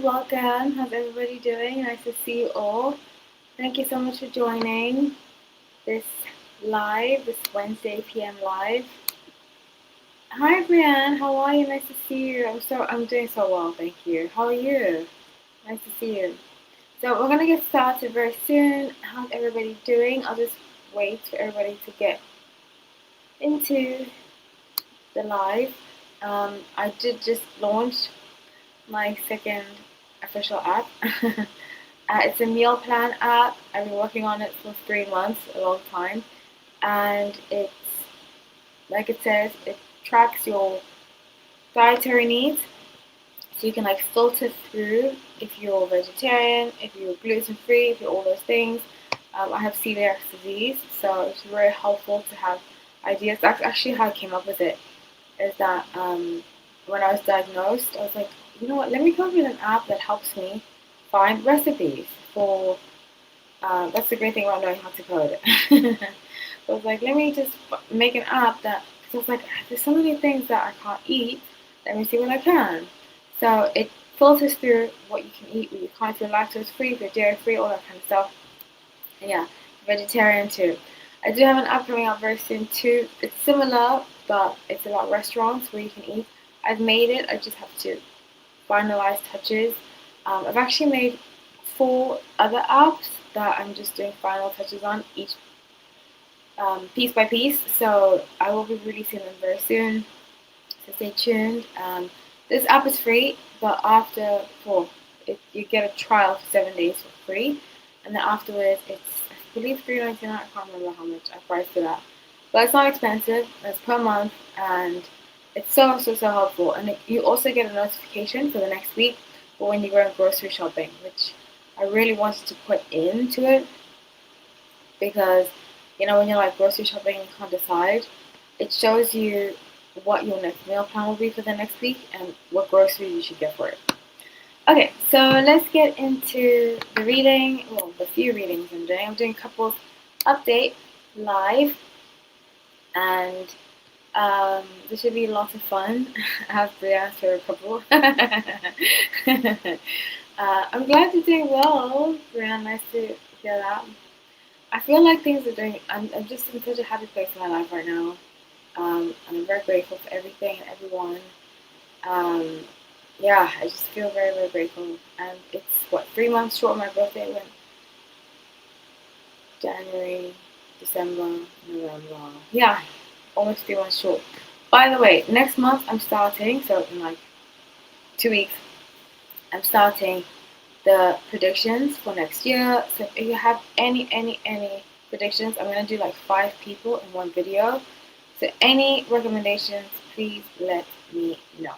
welcome. How's everybody doing? Nice to see you all. Thank you so much for joining this this Wednesday PM live. Hi Brianne, how are you? Nice to see you. I'm doing so well, thank you. How are you? Nice to see you. So we're gonna get started very soon. How's everybody doing? I'll just wait for everybody to get into the live. I did just launch my second official app. It's a meal plan app. I've been working on it for 3 months, a long time, and it's like it says, it tracks your dietary needs, so you can like filter through if you're vegetarian, if you're gluten free, if you're all those things. I have celiac disease, so it's very helpful to have ideas. That's actually how I came up with it. Is that when I was diagnosed, I was like, you know what? Let me come up with an app that helps me find recipes for. That's the great thing about knowing how to code. So I was like, let me just make an app that. Because I was like, there's so many things that I can't eat. Let me see what I can. So it filters through what you can eat, what you can't. If you're lactose free, if you're dairy free, all that kind of stuff. And yeah, vegetarian too. I do have an app coming out very soon too. It's similar, but it's about restaurants where you can eat. I've made it. I just have to finalize touches. I've actually made 4 other apps that I'm just doing final touches on each piece by piece. So I will be releasing them very soon. So stay tuned. This app is free, but you get a trial for 7 days for free, and then afterwards it's I believe $3.99. I can't remember how much I priced for that, but it's not expensive. It's per month, and it's so helpful. And you also get a notification for the next week for when you go grocery shopping, which I really wanted to put into it because when you're like grocery shopping and you can't decide, it shows you what your next meal plan will be for the next week and what groceries you should get for it. Okay, so let's get into the reading. Well, the few readings I'm doing. I'm doing couples update live, and this should be lots of fun. I have to answer a couple. I'm glad you're doing well. Brianna, nice to hear that. I feel like things are doing. I'm just in such a happy place in my life right now. I'm very grateful for everything and everyone. Um, yeah, I just feel very grateful. And it's 3 months short of my birthday. When January, December, November. Yeah, almost 3 months short. By the way, next month I'm starting. So in like 2 weeks, I'm starting the predictions for next year. So if you have any predictions, I'm gonna do like 5 people in one video. So any recommendations, please let me know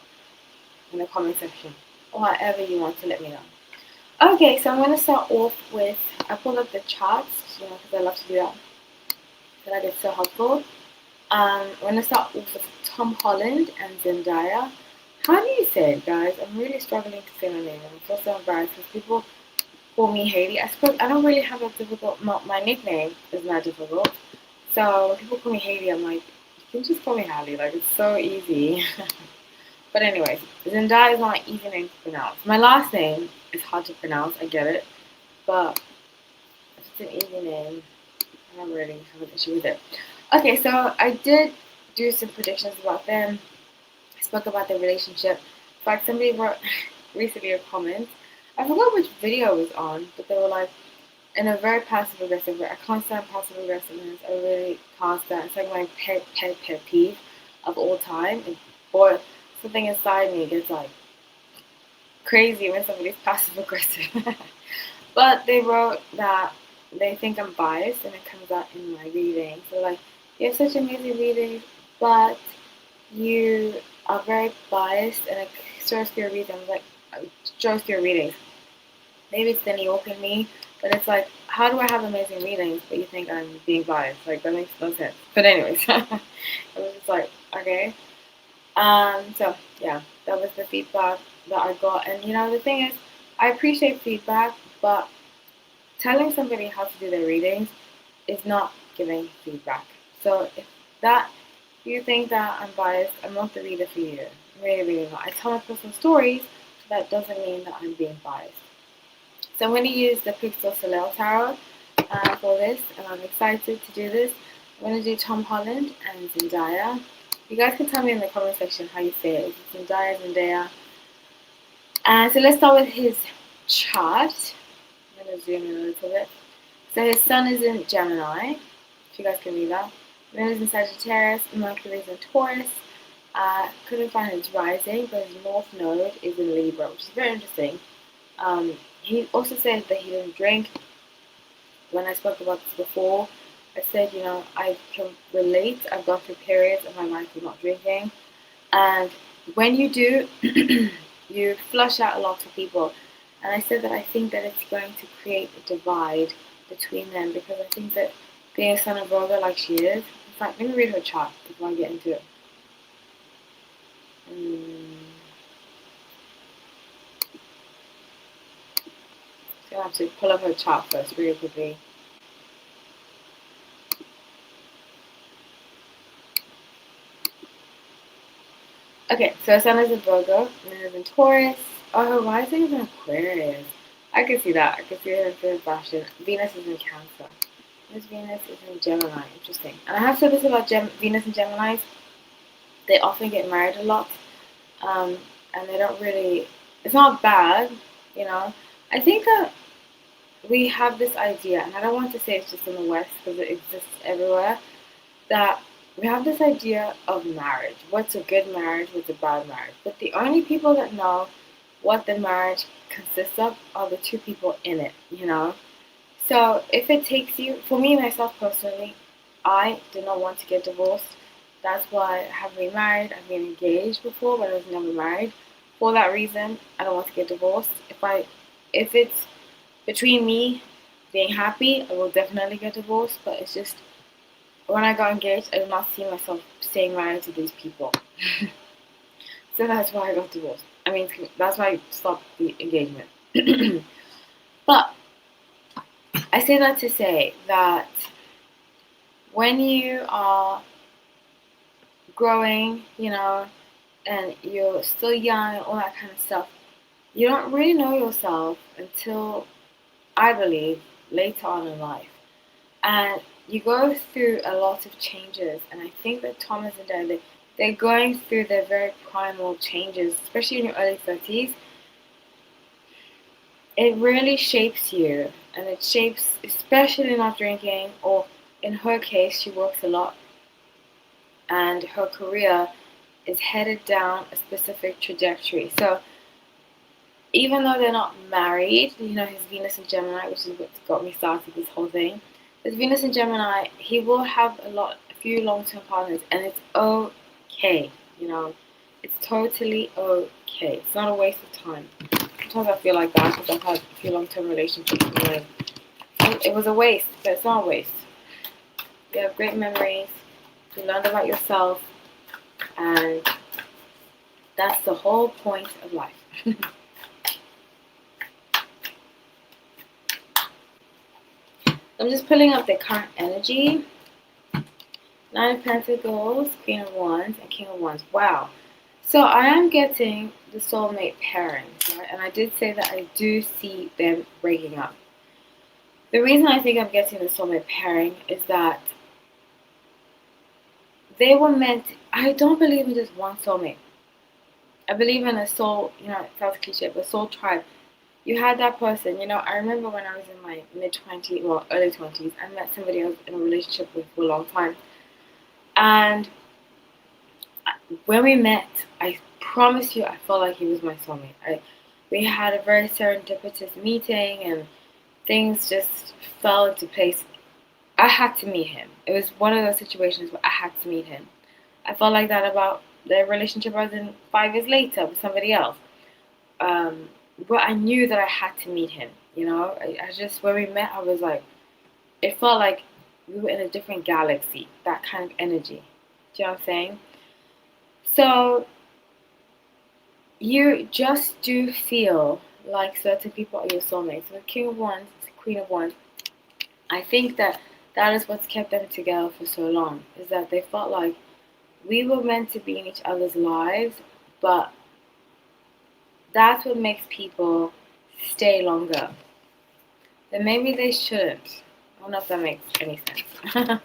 in the comment section, or however you want to let me know. Okay, so I'm gonna start off with, I pulled up the charts, because I love to do that. I feel like it's so helpful. I'm gonna start off with Tom Holland and Zendaya. How do you say it, guys? I'm really struggling to say my name. I feel so embarrassed because people call me Hailey. I suppose I don't really have a difficult. My nickname is not difficult. So when people call me Hailey, I'm like, you can just call me Hailey. Like, it's so easy. But anyways, Zendaya is not an easy name to pronounce. My last name is hard to pronounce. I get it, but if it's an easy name, I don't really have an issue with it. Okay, so I did do some predictions about them. I spoke about their relationship. In fact, somebody wrote recently a comment. I forgot which video it was on, but they were like, in a very passive aggressive way. I can't stand passive aggressiveness. I really can't stand. It's like my pet peeve of all time. Or something inside me gets like crazy when somebody's passive aggressive. But they wrote that they think I'm biased, and it comes out in my reading. So like, you have such amazing readings, but you are very biased, and it shows through your readings. Like, it shows through your readings. Maybe it's the New York in me, but it's like, how do I have amazing readings, but you think I'm being biased? Like, that makes no sense. But anyways, it was just like, okay. So yeah, that was the feedback that I got. And the thing is, I appreciate feedback, but telling somebody how to do their readings is not giving feedback. So if you think that I'm biased, I'm not the reader for you. Really not. I tell my personal stories, that doesn't mean that I'm being biased. So I'm going to use the Crystal Soleil Tarot for this, and I'm excited to do this. I'm going to do Tom Holland and Zendaya. You guys can tell me in the comment section how you say it. Is it Zendaya, Zendaya? And so let's start with his chart. I'm going to zoom in a little bit. So his sun is in Gemini, if you guys can read that. Moon is in Sagittarius, Mercury is in Taurus. Couldn't find his rising, but his north node is in Libra, which is very interesting. He also said that he didn't drink. When I spoke about this before, I said, I can relate. I've gone through periods of my life of not drinking. And when you do, you flush out a lot of people. And I said that I think that it's going to create a divide between them, because I think that being a son of Virgo like she is, in fact, let me read her chart before I get into it. So I have to pull up her chart first, really quickly. Okay, so her sun is in Virgo, Moon is in Taurus. Oh, her rising is in Aquarius. I can see that. I can see her in fashion. Venus is in Cancer. This Venus is in Gemini. Interesting. And I have said this about Venus and Geminis. They often get married a lot. And they don't really... It's not bad, I think that we have this idea, and I don't want to say it's just in the West because it exists everywhere, that we have this idea of marriage. What's a good marriage? What's a bad marriage? But the only people that know what the marriage consists of are the two people in it, So if it takes you, for me, myself personally, I did not want to get divorced. That's why I haven't been married. I've been engaged before, but I was never married. For that reason, I don't want to get divorced. If it's between me being happy, I will definitely get divorced. But it's just, when I got engaged, I did not see myself staying married to these people. So that's why I got divorced. I mean, that's why I stopped the engagement. But I say that to say that when you are growing, and you're still young and all that kind of stuff, you don't really know yourself until, I believe, later on in life. And you go through a lot of changes, and I think that Thomas and Dad, they're going through their very primal changes, especially in your early 30s. It really shapes you, and it shapes, especially not drinking, or in her case, she works a lot, and her career is headed down a specific trajectory. So even though they're not married, his Venus in Gemini, which is what got me started this whole thing. His Venus in Gemini, he will have a few long-term partners, and it's okay. It's totally okay. It's not a waste of time. Sometimes I feel like that because I've had a few long-term relationships, and it was a waste, but it's not a waste. You have great memories. You learned about yourself, and that's the whole point of life. I'm just pulling up the current energy. Nine of Pentacles, Queen of Wands, and King of Wands. Wow. So I am getting the soulmate pairings, right? And I did say that I do see them breaking up. The reason I think I'm getting the soulmate pairing is that they were meant... I don't believe in just one soulmate. I believe in a soul, it sounds cliche, but soul tribe. You had that person, I remember when I was in my mid-20s, well, early 20s, I met somebody I was in a relationship with for a long time. And when we met, I promise you, I felt like he was my soulmate. We had a very serendipitous meeting, and things just fell into place. I had to meet him. It was one of those situations where I had to meet him. I felt like that about the relationship I was in 5 years later with somebody else. But I knew that I had to meet him, I just, when we met, I was like, it felt like we were in a different galaxy, that kind of energy. Do you know what I'm saying? So, you just do feel like certain people are your soulmates. So the King of Wands, Queen of Wands, I think that is what's kept them together for so long, is that they felt like we were meant to be in each other's lives, but that's what makes people stay longer. Then maybe they shouldn't. I don't know if that makes any sense.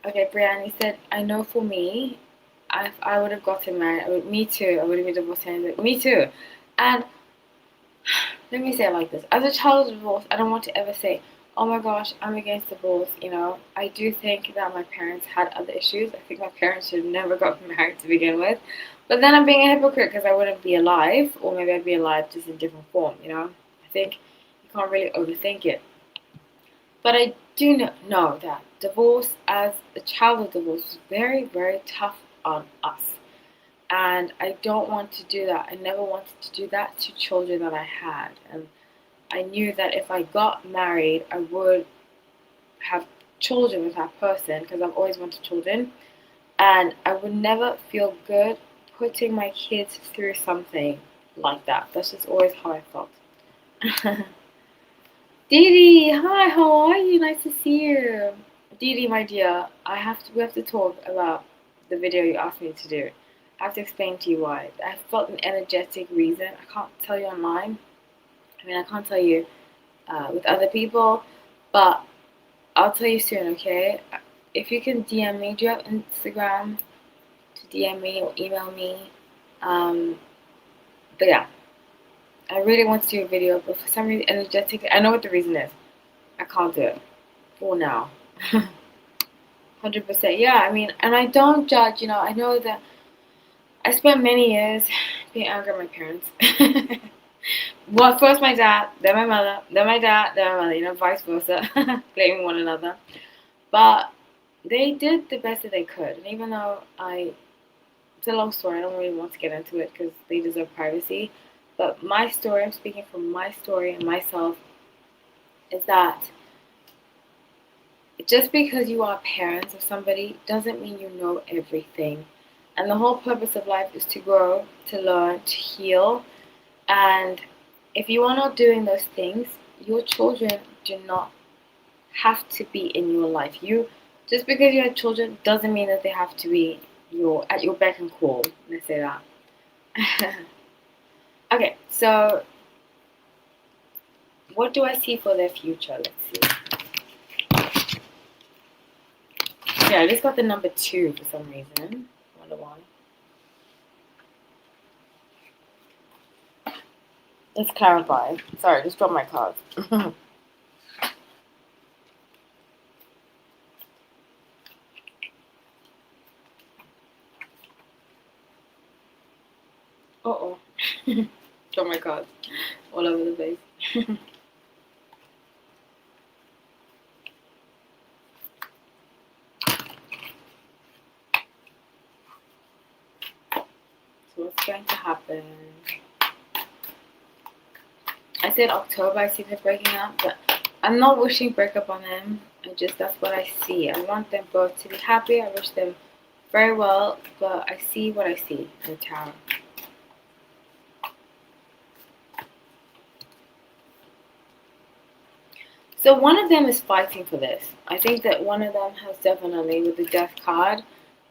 Okay, Brianne, you said, I know for me, I would have gotten married. Me too. I would have been divorced anyway. Me too. And let me say it like this. As a child of divorce, I don't want to ever say, oh my gosh, I'm against divorce. I do think that my parents had other issues. I think my parents should have never got married to begin with. But then I'm being a hypocrite because I wouldn't be alive, or maybe I'd be alive just in different form. I think you can't really overthink it. But I do know that divorce, as a child of divorce, was very, very tough on us. And I don't want to do that. I never wanted to do that to children that I had. And I knew that if I got married, I would have children with that person because I've always wanted children. And I would never feel good putting my kids through something like that. That's just always how I felt. Didi, hi, how are you? Nice to see you. Didi, my dear, we have to talk about the video you asked me to do. I have to explain to you why. I felt an energetic reason. I can't tell you online. I can't tell you with other people, but I'll tell you soon, okay? If you can DM me, do you have Instagram to DM me or email me? But yeah, I really want to do a video, but for some reason, energetically, I know what the reason is. I can't do it for now. 100%. Yeah, and I don't judge, I know that I spent many years being angry at my parents. Well, first my dad, then my mother, then my dad, then my mother, vice versa, blaming one another. But they did the best that they could. And even though it's a long story, I don't really want to get into it because they deserve privacy. But my story, I'm speaking from my story and myself, is that just because you are parents of somebody doesn't mean you know everything. And the whole purpose of life is to grow, to learn, to heal. And if you are not doing those things, your children do not have to be in your life. Just because you have children doesn't mean that they have to be at your beck and call. Let's say that. Okay, so what do I see for their future? Let's see. Yeah, I just got the number 2 for some reason. I wonder why. Let's clarify. Sorry, just dropped my cards. Uh-oh. Dropped my cards all over the place. So what's going to happen? I said October, I see them breaking up, but I'm not wishing breakup on them. That's what I see. I want them both to be happy. I wish them very well, but I see what I see in the tower. So one of them is fighting for this. I think that one of them has definitely, with the death card,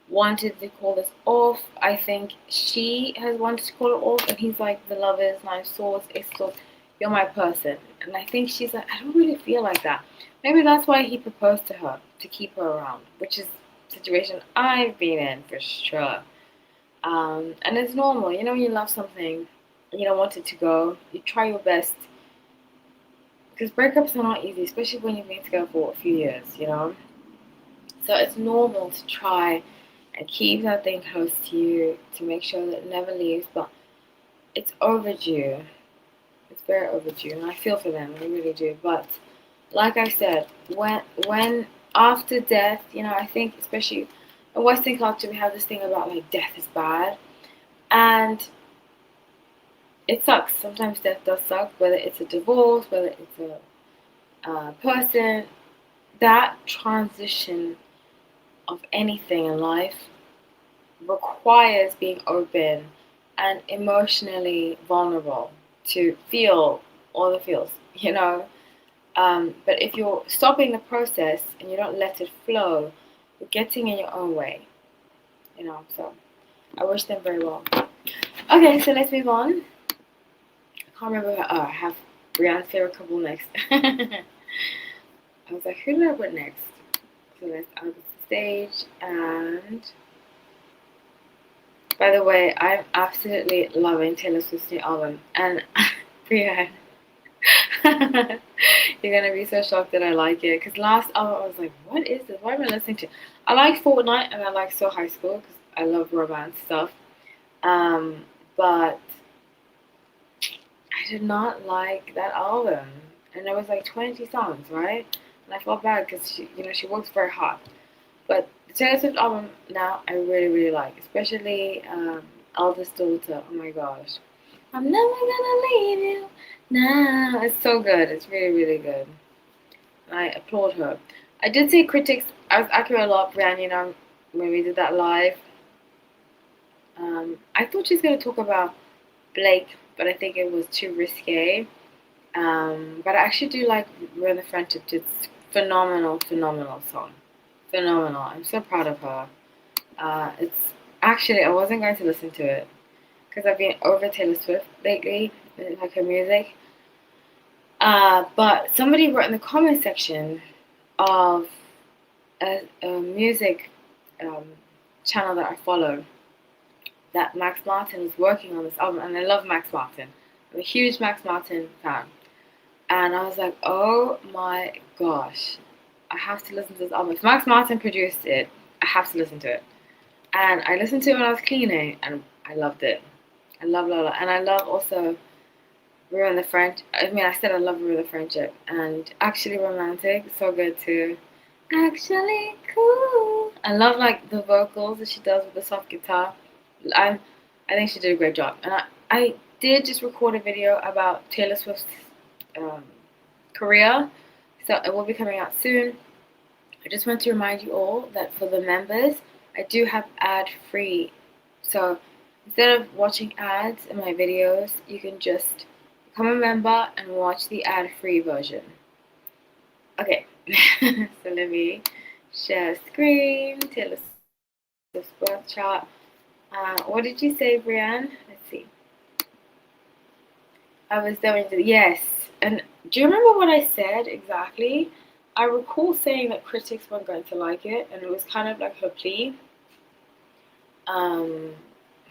wanted to call this off. I think she has wanted to call it off, and he's like, the Lovers, 9 of Swords, Ace of Swords, you're my person. And I think she's like, I don't really feel like that. Maybe that's why he proposed to her, to keep her around, which is a situation I've been in for sure. And it's normal, when you love something, and you don't want it to go, you try your best. Because breakups are not easy, especially when you've been together for a few years. So it's normal to try and keep that thing close to you to make sure that it never leaves, but it's overdue. It's very overdue, and I feel for them, I really do. But like I said, when after death, I think especially in Western culture we have this thing about like death is bad, and it sucks. Sometimes death does suck, whether it's a divorce, whether it's a person. That transition of anything in life requires being open and emotionally vulnerable to feel all the feels. But if you're stopping the process and you don't let it flow, you're getting in your own way. So I wish them very well. Okay, so let's move on. I can't remember. I have Brianna's favorite couple next. I was like, who did I put next? So let's out of the stage. And by the way, I'm absolutely loving Taylor Swift's new album. And Brianna, you're gonna be so shocked that I like it. Cause last album I was like, what is this? Why am I listening to? I like Fortnite and I like So High School because I love romance stuff. But I did not like that album, and there was like 20 songs, right? And I felt bad because she works very hard. But the Taylor Swift album now I really really like, especially Eldest Daughter. Oh my gosh, I'm never gonna leave you now. It's so good. It's really really good. I applaud her. I did say critics. I was accurate a lot, Brian. When we did that live. I thought she was gonna talk about Blake, but I think it was too risque. But I actually do like Ruin the Friendship. It's phenomenal, phenomenal song. Phenomenal. I'm so proud of her. It's actually, I wasn't going to listen to it because I've been over Taylor Swift lately, like her music. But somebody wrote in the comment section of a music um, channel that I follow that Max Martin is working on this album, and I love Max Martin. I'm a huge Max Martin fan. And I was like, oh my gosh, I have to listen to this album. If Max Martin produced it, I have to listen to it. And I listened to it when I was cleaning, and I loved it. I love. And I love also Ruin the French. I mean, I said I love Ruin the Friendship. And Actually Romantic, so good too. Actually cool. I love like the vocals that she does with the soft guitar. I, I think she did a great job. And I did just record a video about Taylor Swift's um, career, so it will be coming out soon. I just want to remind you all that for the members, I do have ad free. So instead of watching ads in my videos, you can just become a member and watch the ad free version. Okay, so let me share screen. Taylor Swift's birth chart. What did you say, Brianne? Let's see. I was going to, yes. And do you remember what I said exactly? I recall saying that critics weren't going to like it, and it was kind of like her plea, um,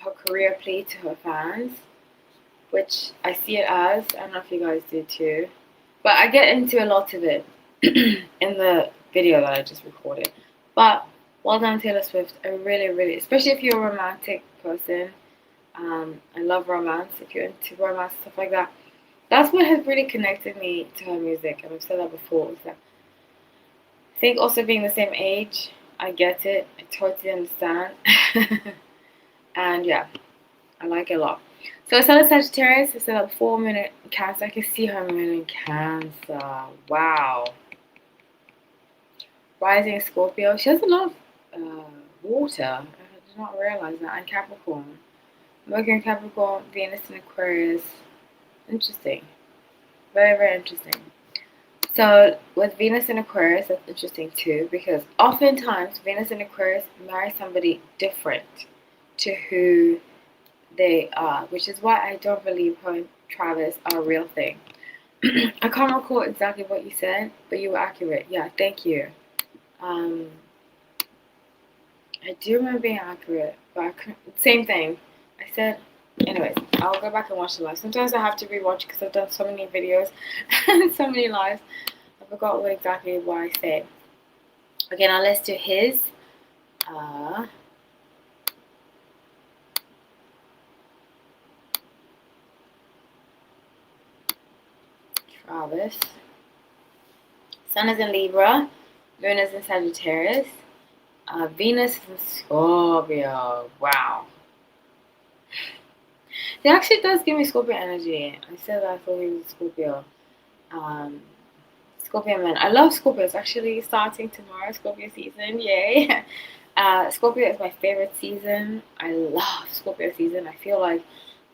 her career plea to her fans, which I see it as. I don't know if you guys do too, but I get into a lot of it in the video that I just recorded. But well done, Taylor Swift. I really, really, especially if you're a romantic person. I love romance. If you're into romance stuff like that, that's what has really connected me to her music. And I've said that before. Is that I think also being the same age, I get it. I totally understand. And yeah, I like it a lot. So I said a Sagittarius. I said a 4-minute Cancer. I can see her moon in Cancer. Wow. Rising Scorpio. She has a lot of water. I did not realize that. And Capricorn. Mercury in Capricorn, Venus in Aquarius. Interesting. Very, very interesting. So with Venus in Aquarius, that's interesting too, because oftentimes Venus in Aquarius marries somebody different to who they are, which is why I don't believe her and Travis are a real thing. I can't recall exactly what you said, but you were accurate. Yeah, thank you. Um, I do remember being accurate, but I couldn't, same thing. I said, anyways, I'll go back and watch the live. Sometimes I have to rewatch because I've done so many videos and so many lives. I forgot exactly what I said. Okay, now let's do his. Travis. Sun is in Libra. Moon is in Sagittarius. Venus is in Scorpio. Wow. He actually does give me Scorpio energy. I said that I thought he was a Scorpio. Um, Scorpio man. I love Scorpio. It's actually starting tomorrow, Scorpio season. Yay. Scorpio is my favorite season. I love Scorpio season. I feel like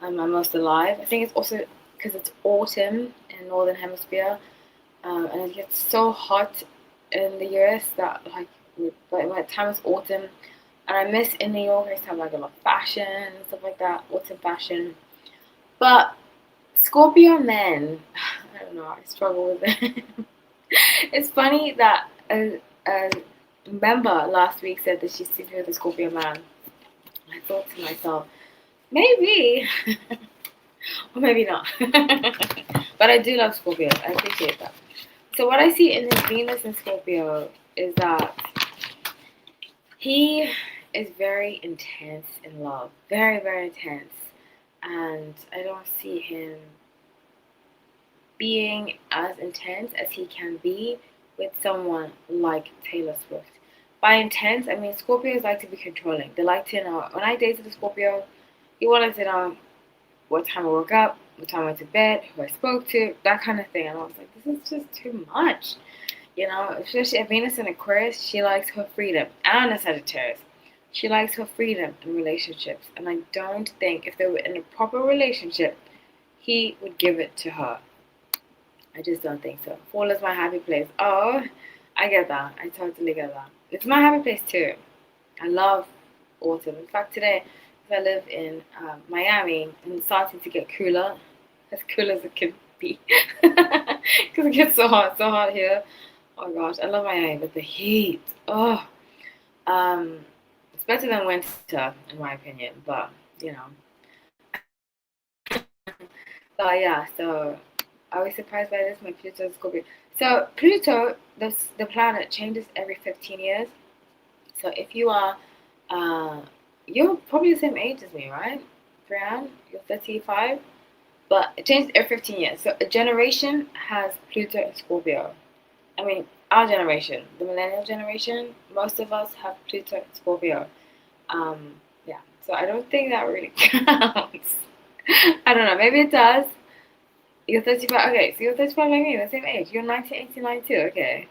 I'm my most alive. I think it's also because it's autumn in Northern Hemisphere. And it gets so hot in the US that like by the time it's autumn, And I miss in New York, I used to have like a lot of fashion and stuff like that, autumn fashion. But Scorpio men, I don't know, I struggle with it. It's funny that a member last week said that she's sleeping with a Scorpio man. I thought to myself, maybe, or maybe not. But I do love Scorpio. I appreciate that. So what I see in his Venus in Scorpio is that he is very intense in love. Very, very intense. And I don't see him being as intense as he can be with someone like Taylor Swift. By intense, I mean Scorpios like to be controlling. They like to know. When I dated a Scorpio, he wanted to know what time I woke up, what time I went to bed, who I spoke to, that kind of thing. And I was like, this is just too much. You know, especially at Venus and Aquarius, she likes her freedom. And a Sagittarius, she likes her freedom in relationships. And I don't think if they were in a proper relationship, he would give it to her. I just don't think so. Fall is my happy place. Oh, I get that. I totally get that. It's my happy place too. I love autumn. In fact, today, because I live in Miami and it's starting to get cooler, as cool as it can be, because it gets so hot here. Oh gosh, I love Miami, but the heat. Oh, it's better than winter in my opinion. But you know, but yeah. So I was surprised by this. My Pluto is Scorpio. So Pluto, the planet changes every 15 years. So if you are, uh, you're probably the same age as me, right, Brianne? You're 35, but it changes every 15 years. So a generation has Pluto and Scorpio. I mean, our generation, the millennial generation, most of us have Pluto and Scorpio. Um, yeah. So I don't think that really counts. I don't know. Maybe it does. You're 35. Okay, so you're 35 like me, the same age. You're 1989 too. Okay.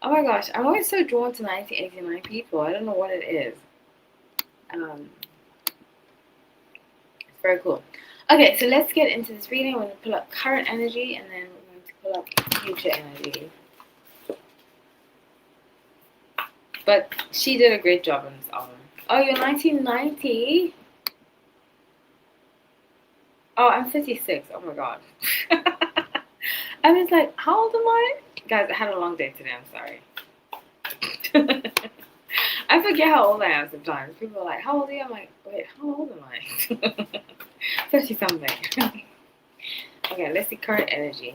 Oh my gosh, I'm always so drawn to 1989 people. I don't know what it is. Um, it's very cool. Okay, so let's get into this reading. We're going to pull up current energy and then we're going to pull up future energy. But she did a great job on this album. Oh, you're 1990? Oh, I'm 56. Oh my god. I was like, how old am I? Guys, I had a long day today. I'm sorry. I forget how old I am sometimes. People are like, how old are you? I'm like, wait, how old am I? 30 something. Okay, let's see current energy.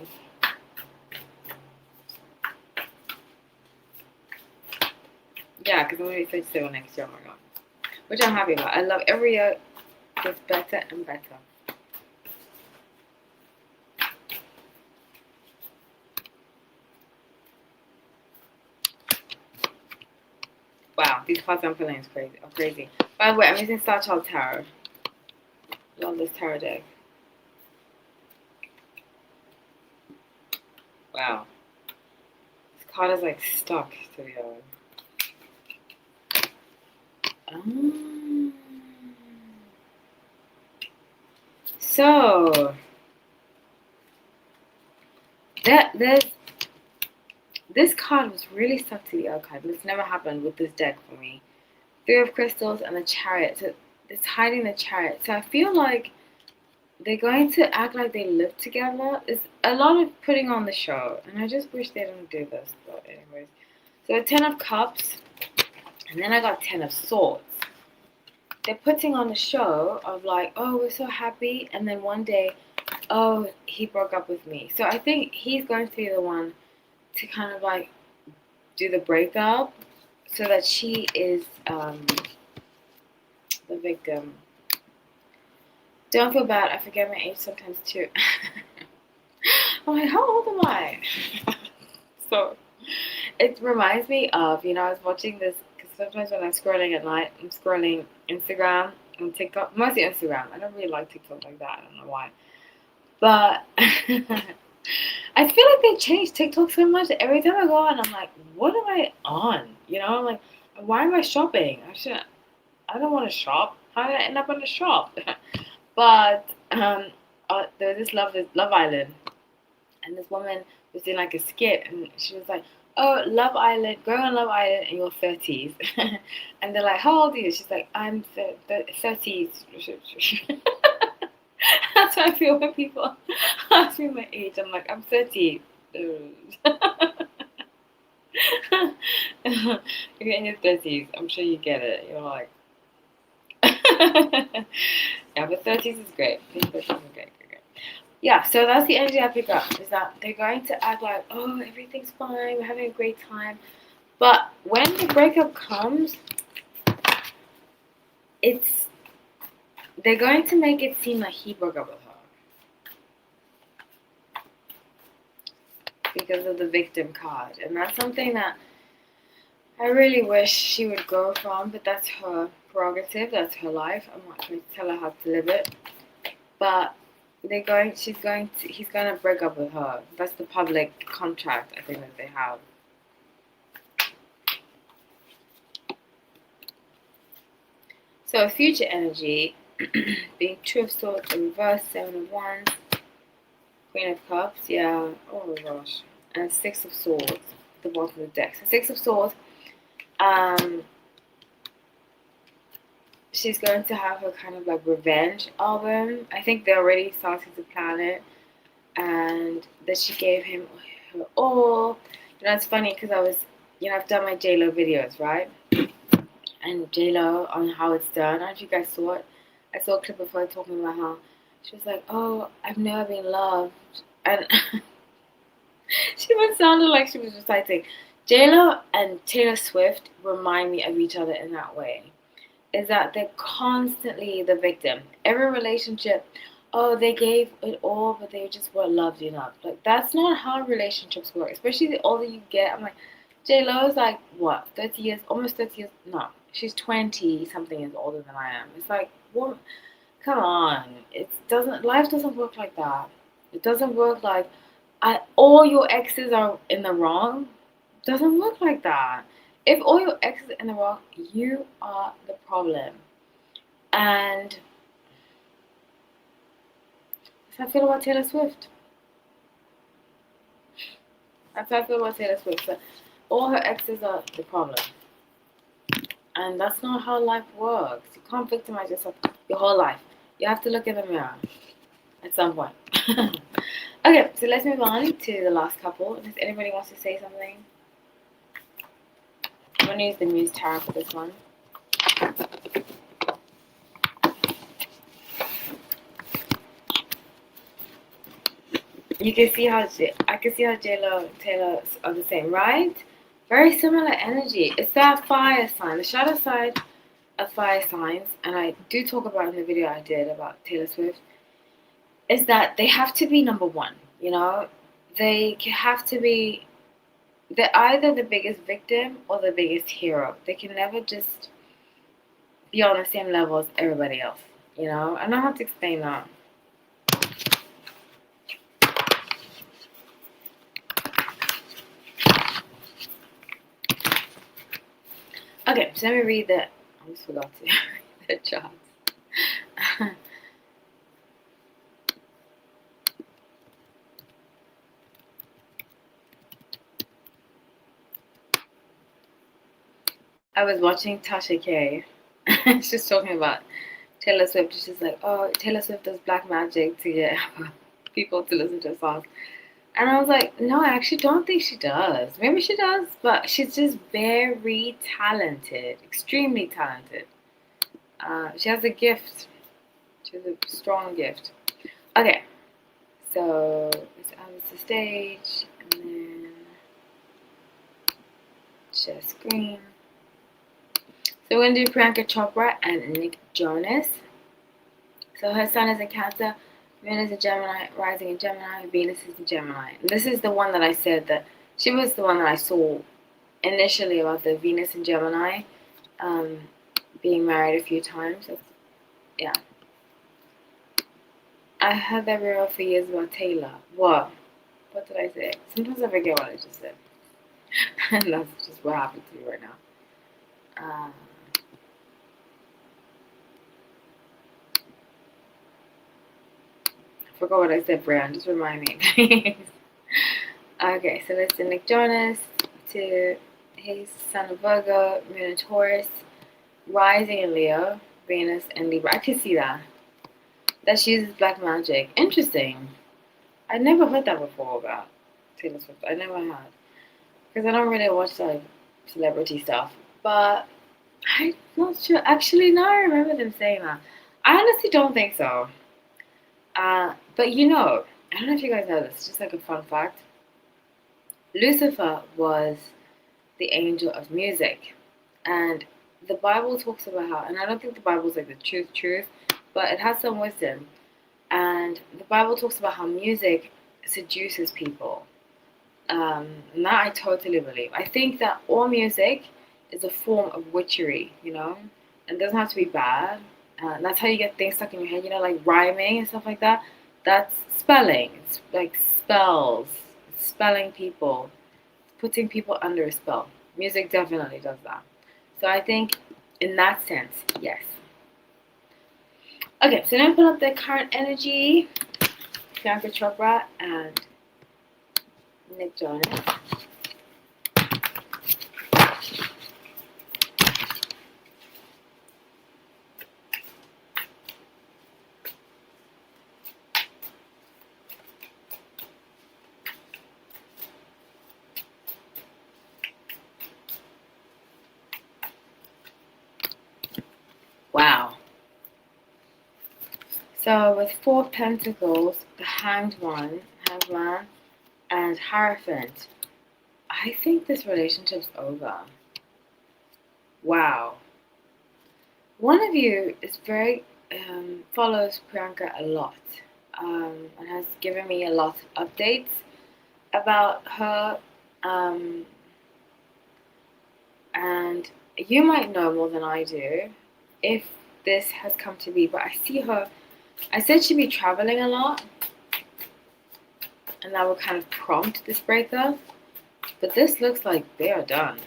Yeah, because I'm going to be 37 next year. Oh my god. Which I'm happy about. I love every year gets better and better. Wow, these cards I'm pulling is crazy. Are crazy. By the way, I'm using Star Child Tarot. Love this tarot deck. Wow. This card is like stuck to the other. So this card was really stuck to the other card. This never happened with this deck for me. Three of Crystals and the Chariot. So it's hiding the Chariot. So I feel like they're going to act like they live together. It's a lot of putting on the show, and I just wish they didn't do this. But anyways, so a 10 of Cups, and then I got 10 of Swords. They're putting on the show of like, oh, we're so happy, and then one day, oh, he broke up with me. So I think he's going to be the one to kind of like do the breakup, so that she is the victim. Don't feel bad. I forget my age sometimes too. I'm like, how old am I? So it reminds me of, I was watching this because sometimes when I'm scrolling at night, I'm scrolling Instagram and TikTok, mostly Instagram. I don't really like TikTok like that. I don't know why. But I feel like they changed TikTok so much that every time I go on, I'm like, what am I on? I'm like, why am I shopping? I don't want to shop. How did I end up on the shop? But there was this Love Island. and this woman was doing like a skit, and she was like, "Oh, Love Island, going on Love Island in your 30s," and they're like, "How old are you?" She's like, "I'm 30s." That's how I feel when people ask me my age. I'm like, "I'm 30." If you're in your 30s, I'm sure you get it. You're like, yeah, but 30s is great. 30s is great. Yeah, so that's the energy I pick up, is that they're going to act like, oh, everything's fine, we're having a great time. But when the breakup comes, they're going to make it seem like he broke up with her because of the victim card. And that's something that I really wish she would go from, but that's her prerogative, that's her life. I'm not trying to tell her how to live it. But he's going to break up with her. That's the public contract I think that they have. So future energy, being Two of Swords in reverse, Seven of Wands, Queen of Cups, yeah, oh my gosh, and Six of Swords, the bottom of the deck. So Six of Swords, she's going to have her kind of like revenge album. I think they already started to plan it, and that she gave him her all. You know, it's funny because I've done my JLo videos, right? And JLo on how it's done. I don't know if you guys saw it. I saw a clip of her talking about how she was like, "Oh, I've never been loved," and she even sounded like she was reciting. JLo and Taylor Swift remind me of each other in that way. Is that they're constantly the victim. Every relationship, oh, they gave it all, but they just weren't loved enough. Like that's not how relationships work. Especially the older you get. I'm like, J Lo is like what, 30 years, almost 30 years. No, she's 20 something years older than I am. It's like, what? Come on. It doesn't. Life doesn't work like that. It doesn't work like, all your exes are in the wrong. It doesn't work like that. If all your exes are in the wrong, you are the problem. And that's how I feel about Taylor Swift. That's how I feel about Taylor Swift. So all her exes are the problem. And that's not how life works. You can't victimize yourself your whole life. You have to look in the mirror at some point. Okay, so let's move on to the last couple. If anybody wants to say something. I'm going to use the Muse Tarot for this one. You can see how I can see how JLo and Taylor are the same, right? Very similar energy. It's that fire sign, the shadow side of fire signs, and I do talk about in the video I did about Taylor Swift, is that they have to be number one, you know? They have to be, they're either the biggest victim or the biggest hero. They can never just be on the same level as everybody else, you know? I don't know how to explain that. Okay, so let me read the, I almost forgot to read the charts. I was watching Tasha K. She's talking about Taylor Swift. She's like, oh, Taylor Swift does black magic to get people to listen to her songs. And I was like, no, I actually don't think she does. Maybe she does, but she's just very talented, extremely talented. She has a gift. She has a strong gift. Okay, so let's add this to stage, and then share screen. So we're going to do Priyanka Chopra and Nick Jonas. So her sun is in Cancer, Moon is in Gemini, rising in Gemini, Venus is in Gemini. And this is the one that I said that she was the one that I saw initially about the Venus in Gemini, being married a few times. Yeah. I had that real for years about Taylor. What? What did I say? Sometimes I forget what I just said. And that's just what happened to me right now. I forgot what I said, Brian. Just remind me, please. Okay, so let's do Nick Jonas to his Sun of Virgo, Moon in Taurus, Rising in Leo, Venus in Libra. I can see that. That she uses black magic. Interesting. I never heard that before about Taylor Swift. I never had. Because I don't really watch like celebrity stuff. But I'm not sure. Actually, no, I remember them saying that. I honestly don't think so. But you know, I don't know if you guys know this, just like a fun fact. Lucifer was the angel of music. And the Bible talks about how, and I don't think the Bible's like the truth, but it has some wisdom. And the Bible talks about how music seduces people. And that I totally believe. I think that all music is a form of witchery, you know? And it doesn't have to be bad. That's how you get things stuck in your head, you know, like rhyming and stuff like that. That's spelling. It's like spells, it's spelling people, putting people under a spell. Music definitely does that. So I think in that sense, yes. Okay, so now I pull up the current energy. Priyanka Chopra and Nick Jonas. Wow. So with Four Pentacles, the Hanged One, and Hierophant, I think this relationship's over. Wow. One of you is very follows Priyanka a lot, and has given me a lot of updates about her. And you might know more than I do if this has come to be, but I see her. I said she'd be traveling a lot, and that would kind of prompt this breakup. But this looks like they are done.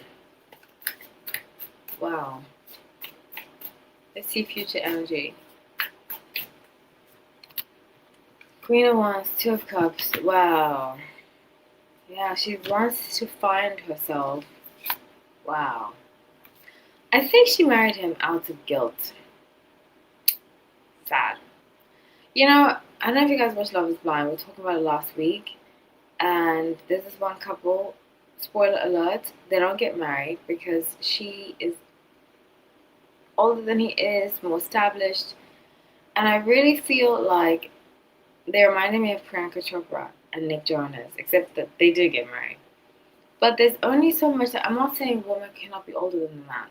Wow. Let's see future energy. Queen of Wands, Two of Cups. Wow. Yeah, she wants to find herself. Wow. I think she married him out of guilt. Sad. You know, I don't know if you guys watched Love is Blind. We were talking about it last week. And there's this one couple, spoiler alert, they don't get married because she is older than he is, more established. And I really feel like they reminded me of Priyanka Chopra and Nick Jonas, except that they did get married. But there's only so much that I'm not saying a woman cannot be older than the man.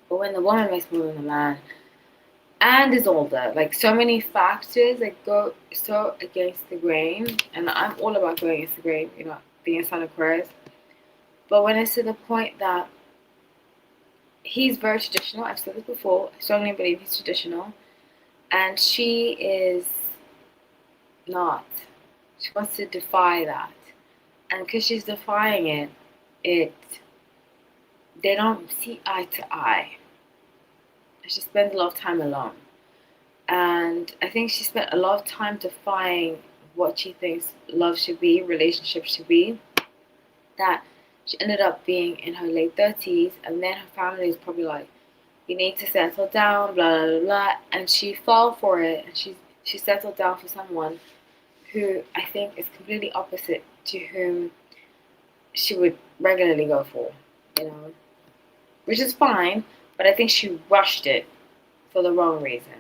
But when the woman makes more than the man and is older, like so many factors that go so against the grain, and I'm all about going against the grain, you know, being a son of Aquarius. But when it's to the point that he's very traditional, I've said this before, I strongly believe he's traditional, and she is not. She wants to defy that. And because she's defying it, they don't see eye to eye. She spends a lot of time alone. And I think she spent a lot of time defying what she thinks love should be, relationships should be. That she ended up being in her late 30s, and then her family is probably like, you need to settle down, blah, blah, blah. And she fell for it, and she settled down for someone who I think is completely opposite to whom she would regularly go for, you know, which is fine, but I think she rushed it for the wrong reasons.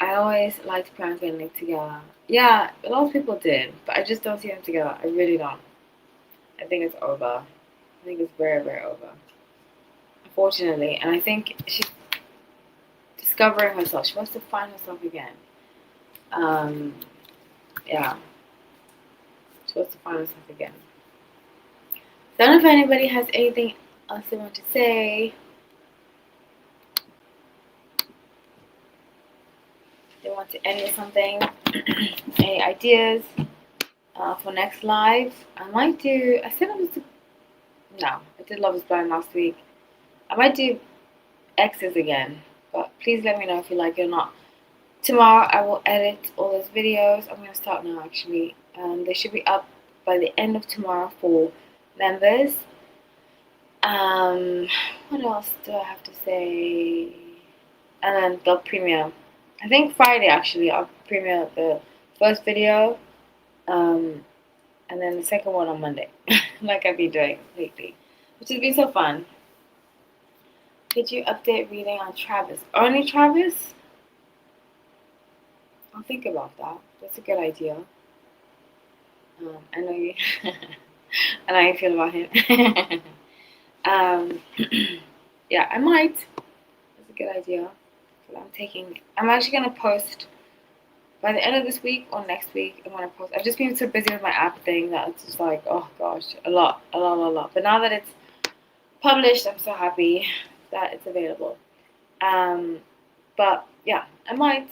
I always liked Priyanka and Nick together. Yeah, a lot of people did, but I just don't see them together. I really don't. I think it's over. I think it's very, very over. Unfortunately, and I think she's discovering herself. She wants to find herself again. Yeah. She wants to find herself again. So I don't know if anybody has anything else they want to say. They want to end with something. Any ideas for next live? I might do. I said I was. No, I did Love Is Blind last week. I might do X's again, but please let me know if you like it or not. Tomorrow I will edit all those videos. I'm gonna start now actually. They should be up by the end of tomorrow for members. What else do I have to say? And then they'll premiere. I think Friday actually I'll premiere the first video. And then the second one on Monday, like I've been doing lately, which has been so fun. Could you update reading on Travis? Only Travis? I'll think about that. That's a good idea. I know you. I know how you feel about him. Yeah, I might. That's a good idea. I'm actually gonna post by the end of this week or next week. I'm gonna post. I've just been so busy with my app thing that it's just like, oh gosh, a lot. But now that it's published, I'm so happy that it's available. But yeah, I might.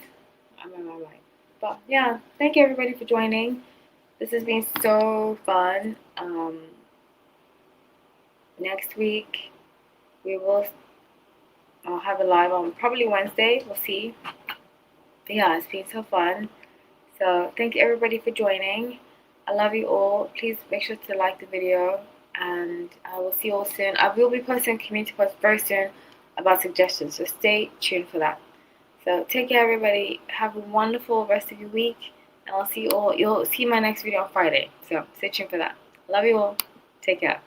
But yeah, thank you everybody for joining. This has been so fun. Next week I'll have a live on probably Wednesday. We'll see. But yeah, it's been so fun. So thank you everybody for joining. I love you all. Please make sure to like the video, and I will see you all soon. I will be posting a community post very soon about suggestions, so stay tuned for that. So take care everybody. Have a wonderful rest of your week, and I'll see you all. You'll see my next video on Friday. So stay tuned for that. Love you all. Take care.